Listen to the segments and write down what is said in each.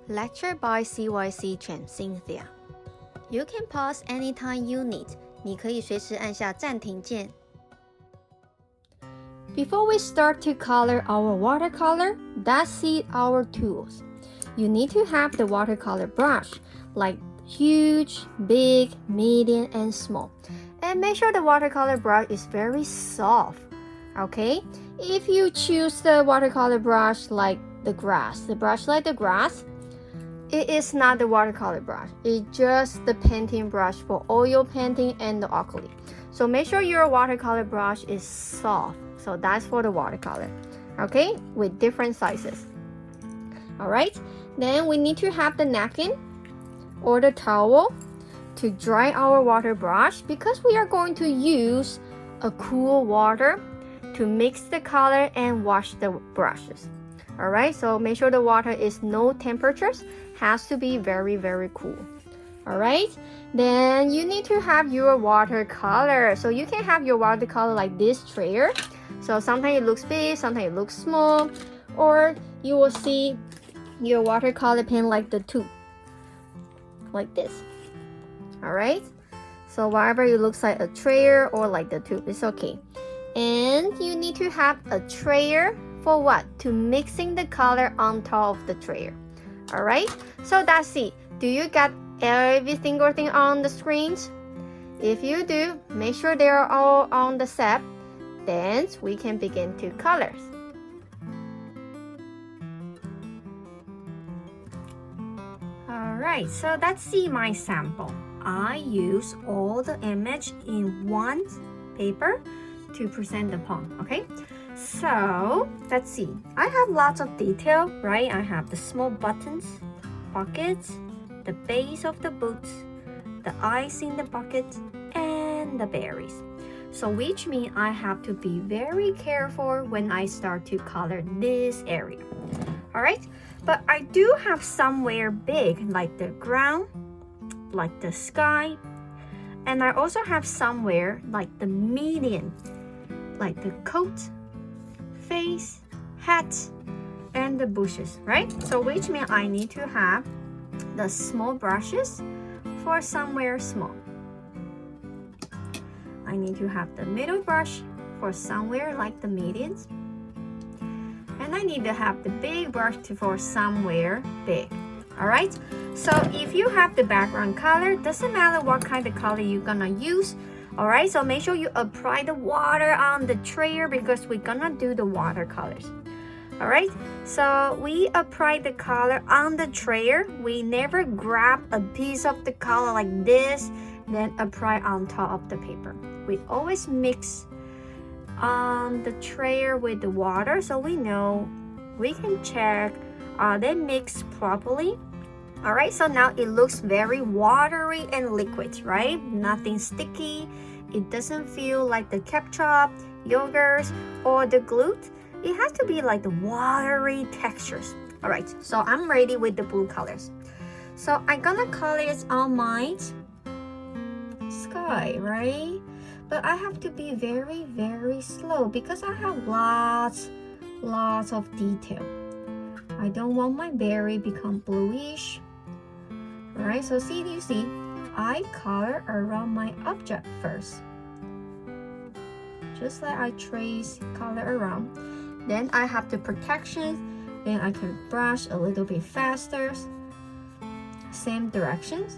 Lecture by CYC Chen Cynthia. You can pause anytime you need. 你可以随时按下暂停键。Before we start to color our watercolor, let's see our tools. You need to have the watercolor brush, like huge, big, medium, and small. And make sure the watercolor brush is very soft. Okay? If you choose the watercolor brush like the grass, it is not the watercolor brush. It's just the painting brush for oil painting and the acrylic. So make sure your watercolor brush is soft. So that's for the watercolor. Okay? With different sizes. Alright? Then we need to have the napkin or the towel to dry our water brush because we are going to use a cool water to mix the color and wash the brushes. Alright, so make sure the water is no temperatures, has to be very, very cool. Alright, then you need to have your watercolor. So you can have your watercolor like this tray. So sometimes it looks big, sometimes it looks small, or you will see your watercolor pen like the tube, like this. Alright, so whatever it looks like a tray or like the tube, it's okay. And you need to have a tray for what? To mixing the color on top of the tray. Alright, so that's it. Do you get every single thing on the screens? If you do, make sure they are all on the set. Then we can begin to colors. Alright, so let's see my sample. I use all the image in one paper to present the poem, okay? So let's see. I have lots of detail, right? I have the small buttons, pockets, the base of the boots, the eyes in the bucket, and the berries. So which means I have to be very careful when I start to color this area. Alright? But I do have somewhere big like the ground, like the sky, and I also have somewhere like the median, like the coat, face, hat, and the bushes, right? So which means I need to have the small brushes for somewhere small. I need to have the middle brush for somewhere like the medians. And I need to have the big brush for somewhere big. Alright? So if you have the background color, doesn't matter what kind of color you're gonna use. Alright, so make sure you apply the water on the tray because we're gonna do the watercolors. Alright, so we apply the color on the tray. We never grab a piece of the color like this, then apply on top of the paper. We always mix on the tray with the water so we know we can check are they mixed properly. Alright, so now it looks very watery and liquid, right? Nothing sticky. It doesn't feel like the ketchup, yogurt, or the glue. It has to be like the watery textures. Alright, so I'm ready with the blue colors. So I'm gonna color it on my sky, right? But I have to be very, very slow because I have lots of detail. I don't want my berry become bluish. Alright, so you see, I color around my object first. Just like I trace color around. Then I have the protection. Then I can brush a little bit faster. Same directions.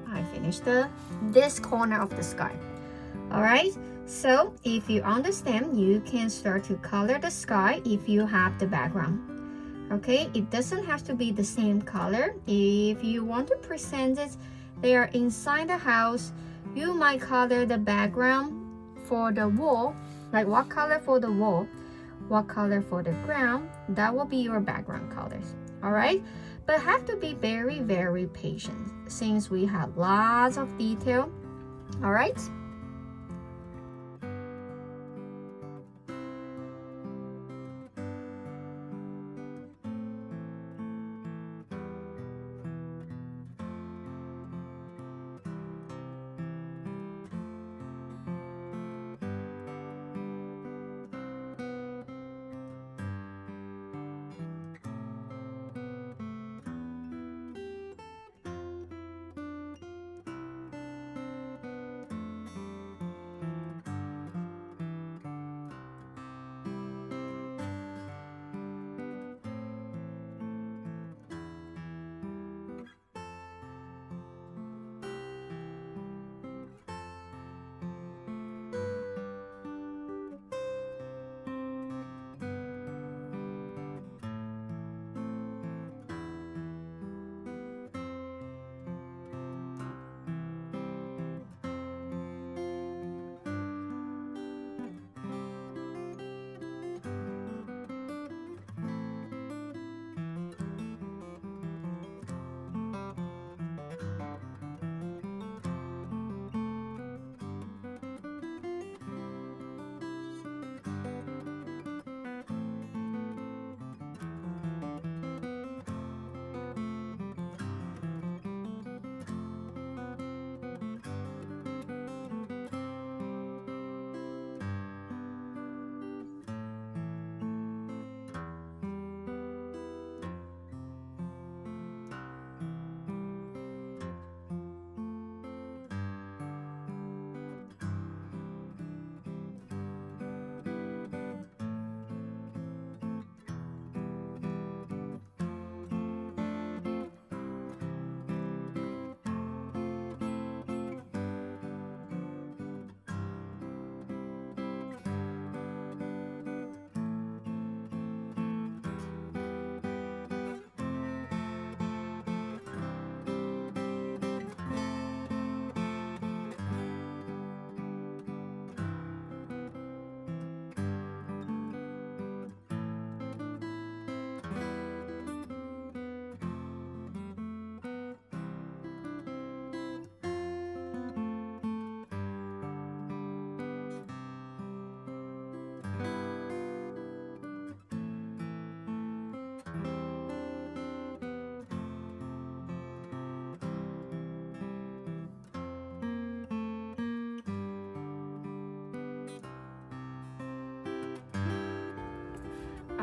I finished this corner of the sky. Alright, so if you understand, you can start to color the sky if you have the background. Okay, it doesn't have to be the same color. If you want to present it, they are inside the house. You might color the background for the wall, like what color for the wall, what color for the ground. That will be your background colors. Alright, but have to be very, very patient since we have lots of detail. Alright.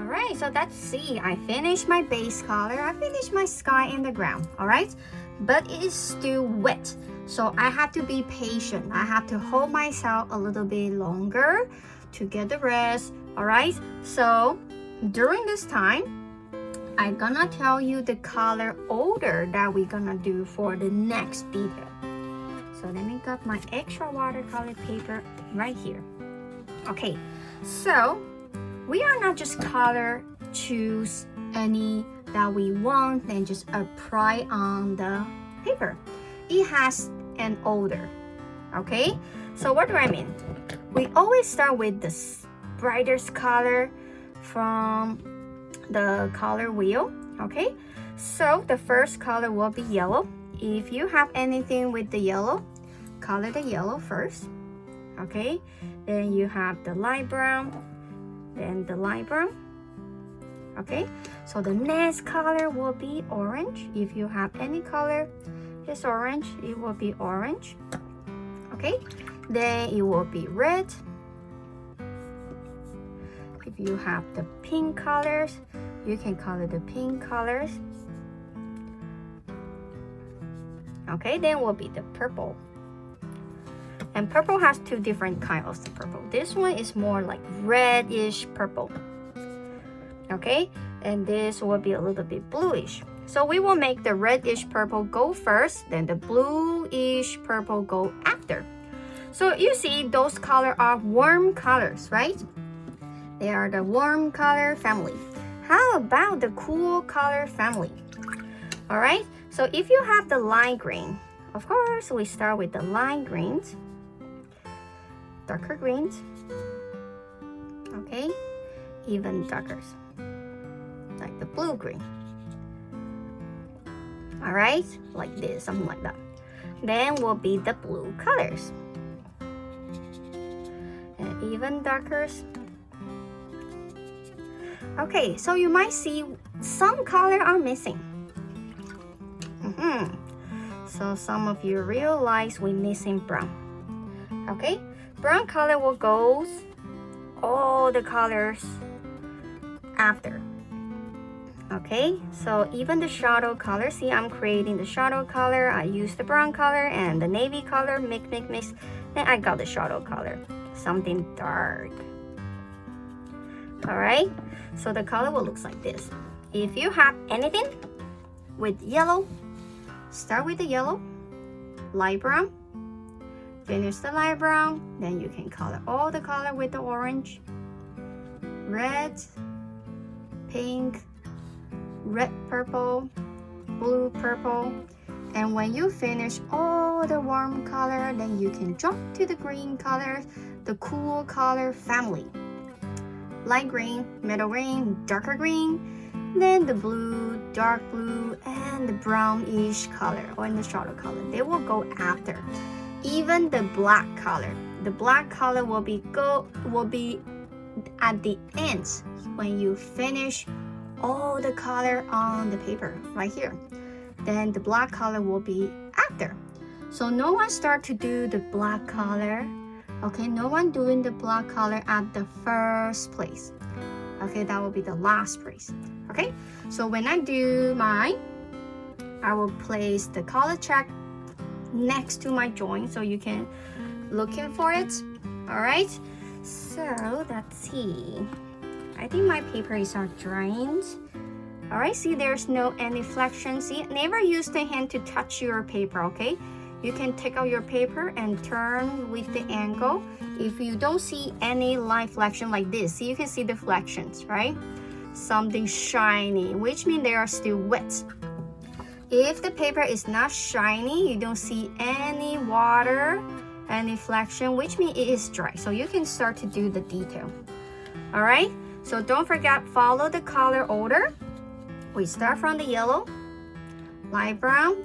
Alright, so let's see. I finished my base color. I finished my sky and the ground. Alright, but it is still wet. So I have to be patient. I have to hold myself a little bit longer to get the rest. Alright, so during this time, I'm gonna tell you the color order that we're gonna do for the next detail. So let me get my extra watercolor paper right here. Okay, so we are not just choose any that we want and just apply on the paper. It has an order. Okay, so what do I mean? We always start with the brightest color from the color wheel. Okay, so the first color will be yellow. If you have anything with the yellow, color the yellow first. Okay, then you have the light brown, then the light brown. Okay, so the next color will be orange. If you have any color is orange, it will be orange. Okay, then it will be red. If you have the pink colors, you can color the pink colors. Okay, then will be the purple. And purple has two different kinds of purple. This one is more like reddish purple. Okay, and this will be a little bit bluish. So we will make the reddish purple go first, then the bluish purple go after. So you see those colors are warm colors, right? They are the warm color family. How about the cool color family? All right, so if you have the light green, of course, we start with the light greens, darker greens, okay, even darker, like the blue green. All right, like this, something like that. Then will be the blue colors, and even darker. Okay, so you might see some color are missing. So some of you realize we're missing brown. Okay, brown color will go all the colors after. Okay, so even the shadow color, see I'm creating the shadow color. I use the brown color and the navy color, mix. Then I got the shadow color, something dark. All right, so the color will look like this. If you have anything with yellow, start with the yellow, light brown, finish the light brown, then you can color all the color with the orange, red, pink, red purple, blue purple, and when you finish all the warm color, then you can jump to the green color, the cool color family. Light green, middle green, darker green, then the blue, dark blue, and the brownish color or in the shadow color. They will go after. Even the black color. The black color will be at the end when you finish all the color on the paper right here. Then the black color will be after. So no one start to do the black color. Okay, no one doing the black color at the first place. Okay, that will be the last place. Okay, so when I do mine, I will place the color check next to my joint so you can look in for it. All right, so let's see. I think my paper is all drying. All right, see there's no any flexion. See, never use the hand to touch your paper, okay? You can take out your paper and turn with the angle. If you don't see any light flexion like this, see you can see the flections, right? Something shiny, which means they are still wet. If the paper is not shiny, you don't see any water, any flexion, which means it is dry. So you can start to do the detail. All right, so don't forget, follow the color order. We start from the yellow, light brown,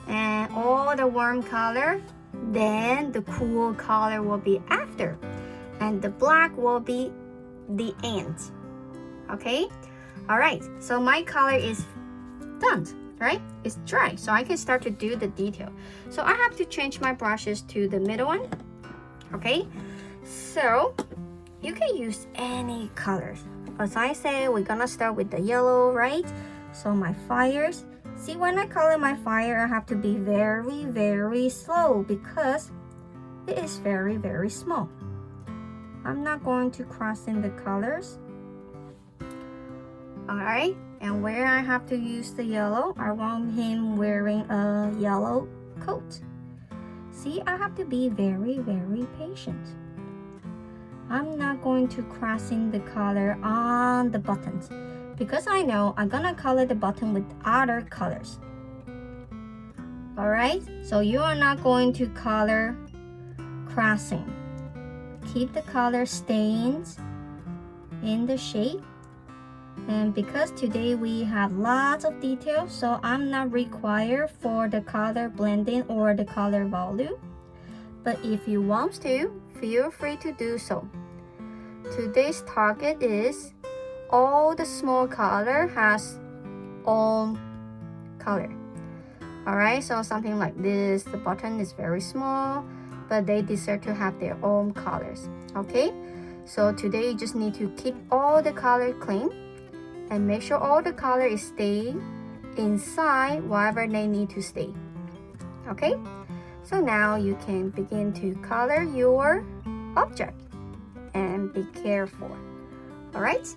and all the warm color, then the cool color will be after, and the black will be the end. Okay, all right, so my color is done, right? It's dry, so I can start to do the detail. So I have to change my brushes to the middle one. Okay, so you can use any colors. as I said, we're gonna start with the yellow, right? So my fires, see, when I color my fire, I have to be very, very slow because it is very, very small. I'm not going to cross in the colors. Alright, and where I have to use the yellow, I want him wearing a yellow coat. See, I have to be very, very patient. I'm not going to cross in the color on the buttons because I know I'm gonna color the button with other colors. Alright, so you are not going to color crossing. Keep the color stains in the shape. And because today we have lots of details, so I'm not required for the color blending or the color volume. But if you want to, feel free to do so. Today's target is all the small color has own color. Alright, so something like this, the button is very small, but they deserve to have their own colors. Okay, so today you just need to keep all the color clean and make sure all the color is staying inside wherever they need to stay. Okay, so now you can begin to color your object and be careful. All right.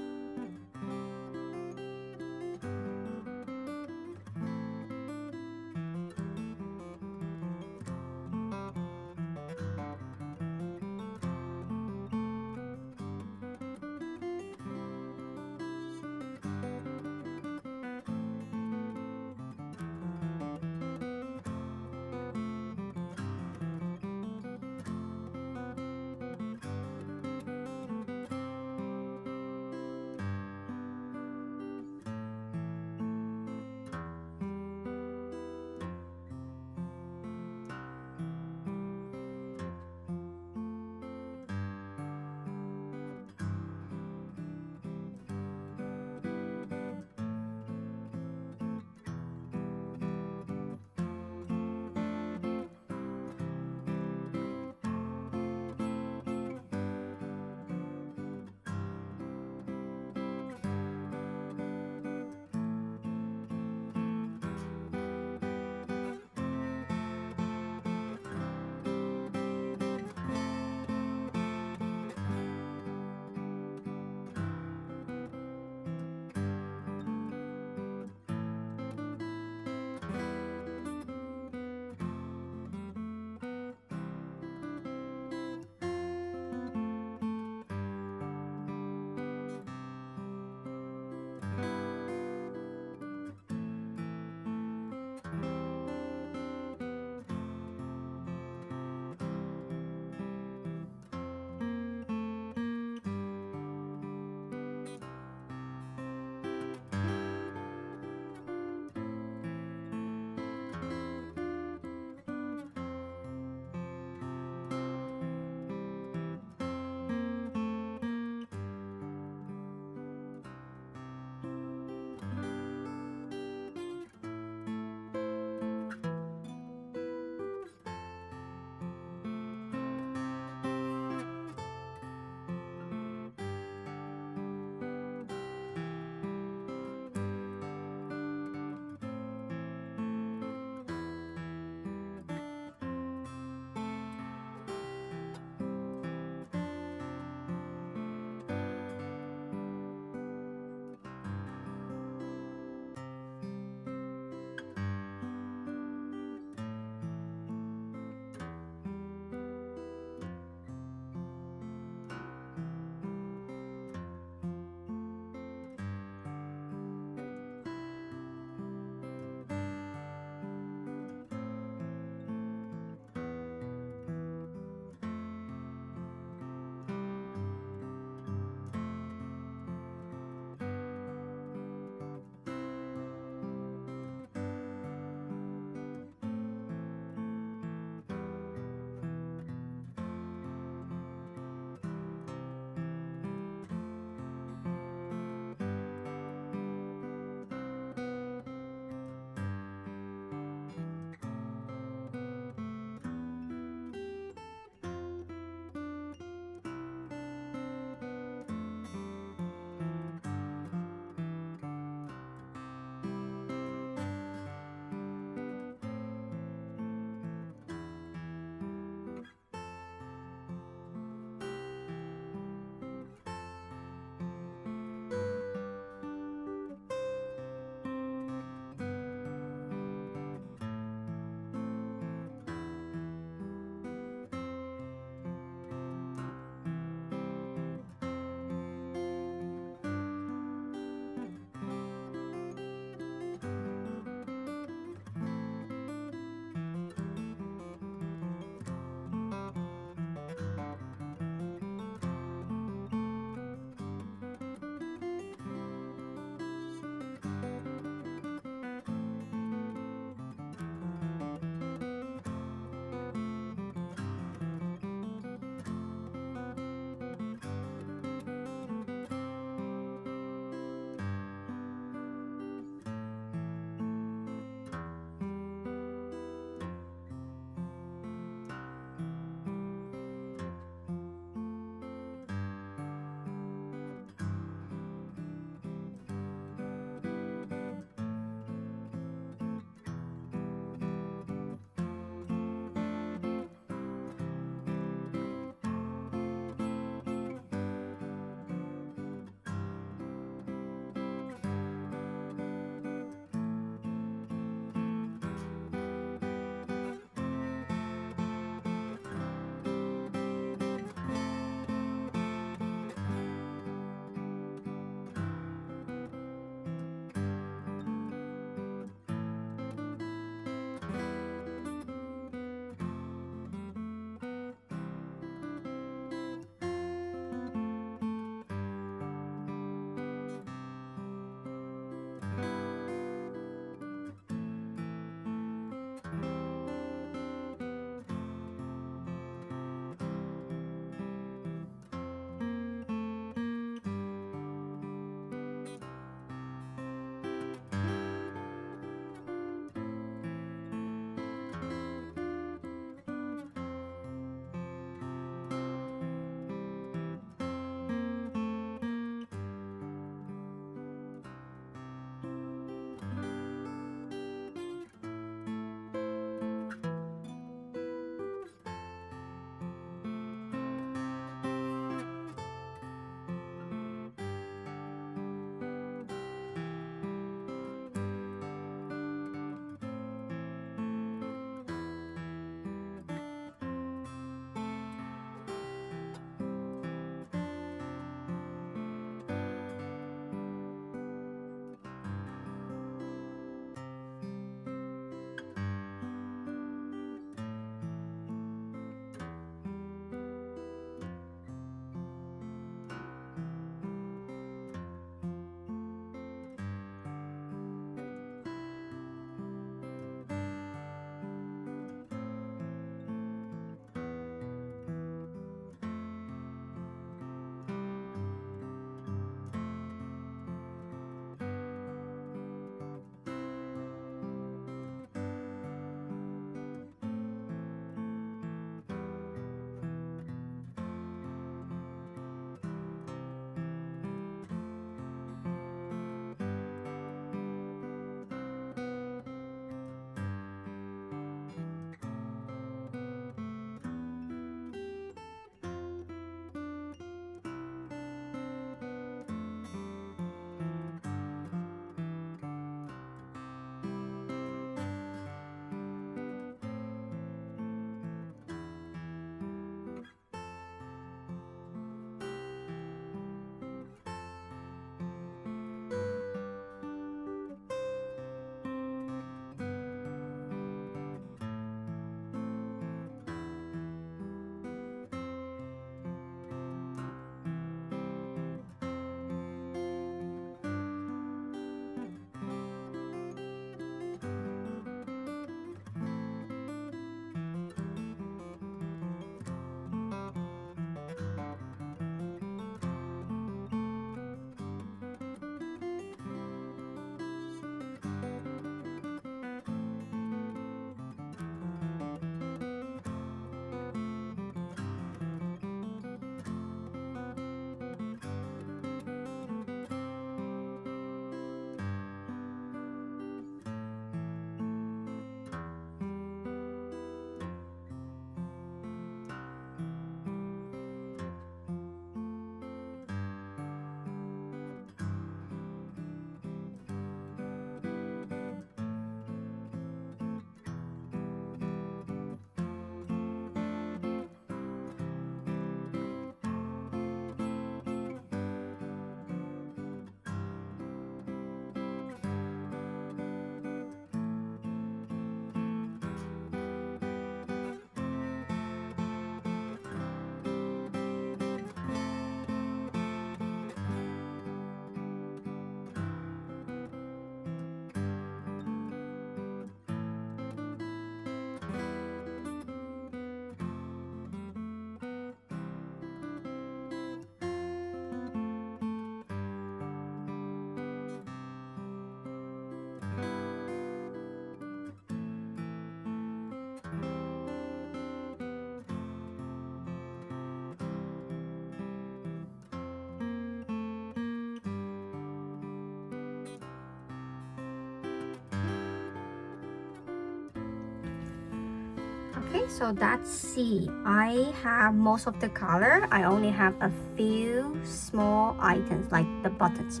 Okay, so that's C. I have most of the color. I only have a few small items like the buttons.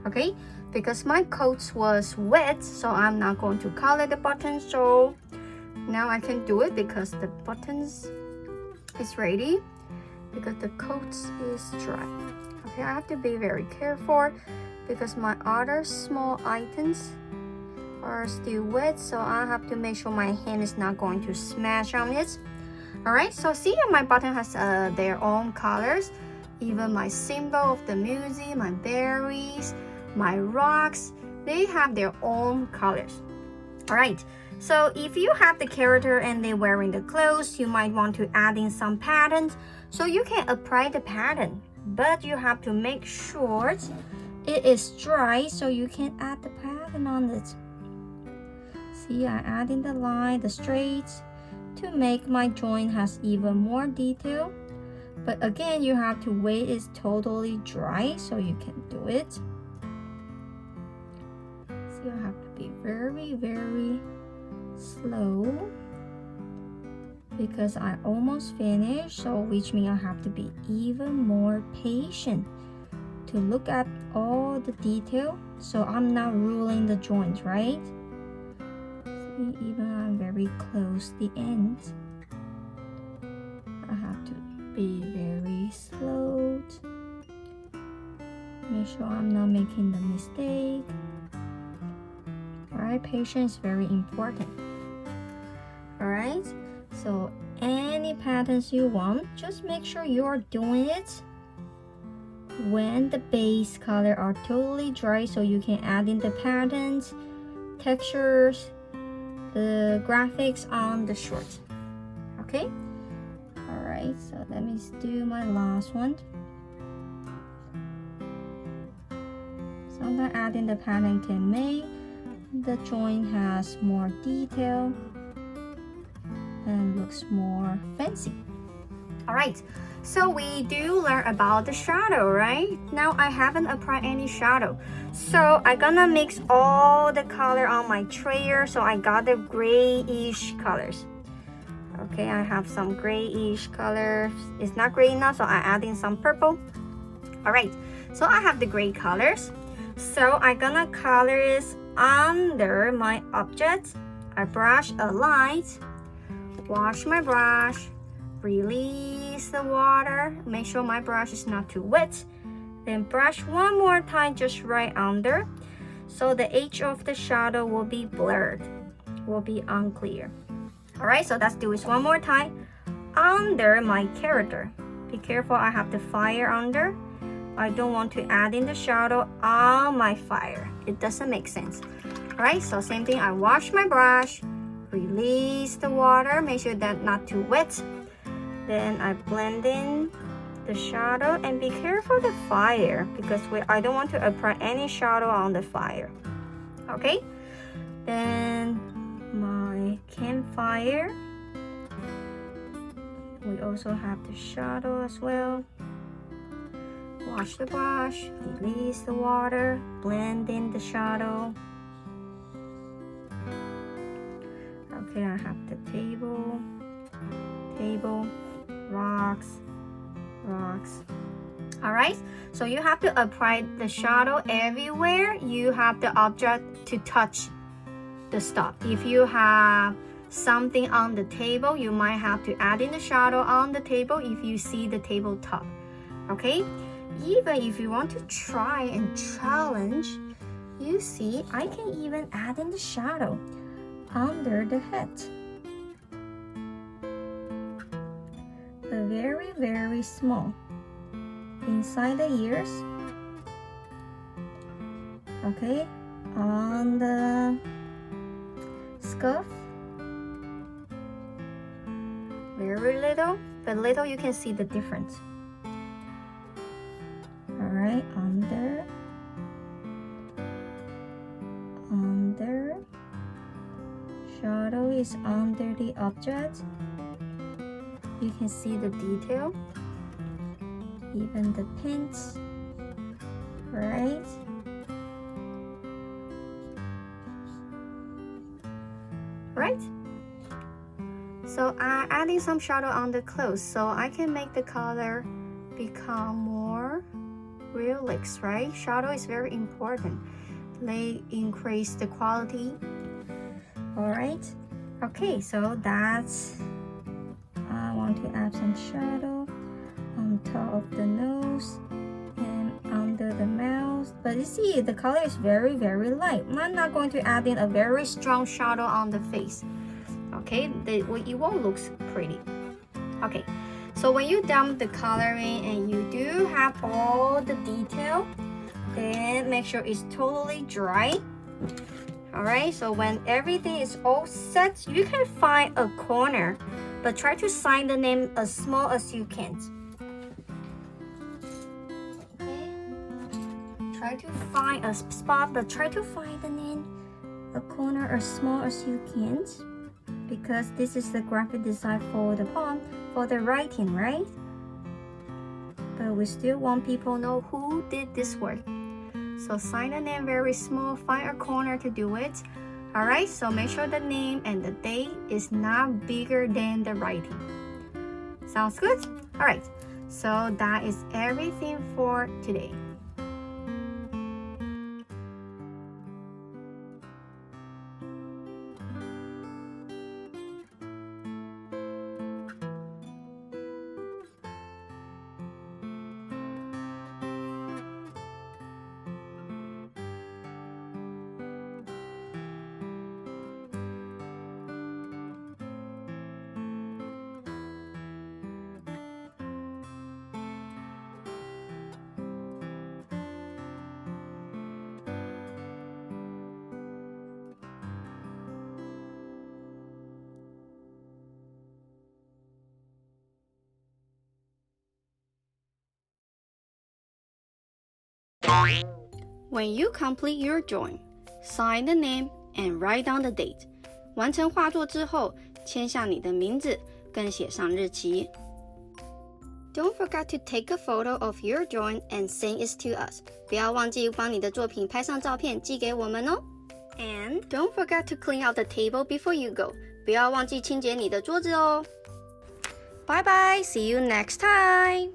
Okay, because my coat was wet, so I'm not going to color the buttons. So now I can do it because the buttons is ready, because the coat is dry. Okay, I have to be very careful because my other small items are still wet, so I have to make sure my hand is not going to smash on it. All right, so see, my button has their own colors. Even my symbol of the music, my berries, my rocks, they have their own colors. All right, so if you have the character and they're wearing the clothes, you might want to add in some patterns. So you can apply the pattern, but you have to make sure it is dry so you can add the pattern on it. See, I add in the line, the straights, to make my joint has even more detail. But again, you have to wait it's totally dry so you can do it. So you have to be very, very slow because I almost finished, so which means I have to be even more patient to look at all the detail so I'm not ruining the joint, right? Even I'm very close the end, I have to be very slow. Make sure I'm not making the mistake. Alright, patience is very important. Alright, so any patterns you want, just make sure you're doing it when the base color are totally dry so you can add in the patterns, textures, the graphics on the shorts. Okay, all right, so let me do my last one. Sometimes adding the pattern can make the joint has more detail and looks more fancy. All right, so we do learn about the shadow, right? Now I haven't applied any shadow, so I'm gonna mix all the color on my tray. So I got the grayish colors. Okay, I have some grayish colors. It's not gray enough, so I add in some purple. All right, so I have the gray colors, so I'm gonna color this under my object. I brush a line, wash my brush, release the water, make sure my brush is not too wet, then brush one more time just right under, so the edge of the shadow will be blurred, will be unclear. All right, so let's do this one more time under my character. Be careful, I have the fire under. I don't want to add in the shadow on my fire. It doesn't make sense. All right, so same thing, I wash my brush, release the water, make sure that not too wet. Then I blend in the shadow, and be careful the fire because I don't want to apply any shadow on the fire. Okay, then my campfire, we also have the shadow as well. Wash the brush, release the water, blend in the shadow. Okay, I have the table, rocks. All right, so you have to apply the shadow everywhere you have the object to touch the stuff. If you have something on the table, you might have to add in the shadow on the table if you see the tabletop. Okay, even if you want to try and challenge, you see I can even add in the shadow under the head. A very, very small. Inside the ears. Okay, on the scuff. Very little, but little you can see the difference. Alright, under. Shadow is under the object. You can see the detail, even the pins, right? So I'm adding some shadow on the clothes so I can make the color become more realistic, right? Shadow is very important. They increase the quality. Alright. Okay, so that's I want to add some shadow on top of the nose and under the mouth. But you see, the color is very light. I'm not going to add in a very strong shadow on the face. Okay, it won't look pretty. Okay, so when you dump the coloring and you do have all the detail, then make sure it's totally dry. Alright, so when everything is all set, you can find a corner, but try to sign the name as small as you can. Okay, try to find a spot, but try to find the name, a corner as small as you can, because this is the graphic design for the poem, for the writing, right? But we still want people to know who did this work. So sign the name very small, find a corner to do it. Alright, so make sure the name and the date is not bigger than the writing. Sounds good? Alright, so that is everything for today. When you complete your drawing, sign the name and write down the date. 完成画作之后，签下你的名字，跟写上日期。Don't forget to take a photo of your drawing and send it to us. 不要忘记帮你的作品拍上照片寄给我们哦。And don't forget to clean out the table before you go. 不要忘记清洁你的桌子哦。Bye bye, see you next time.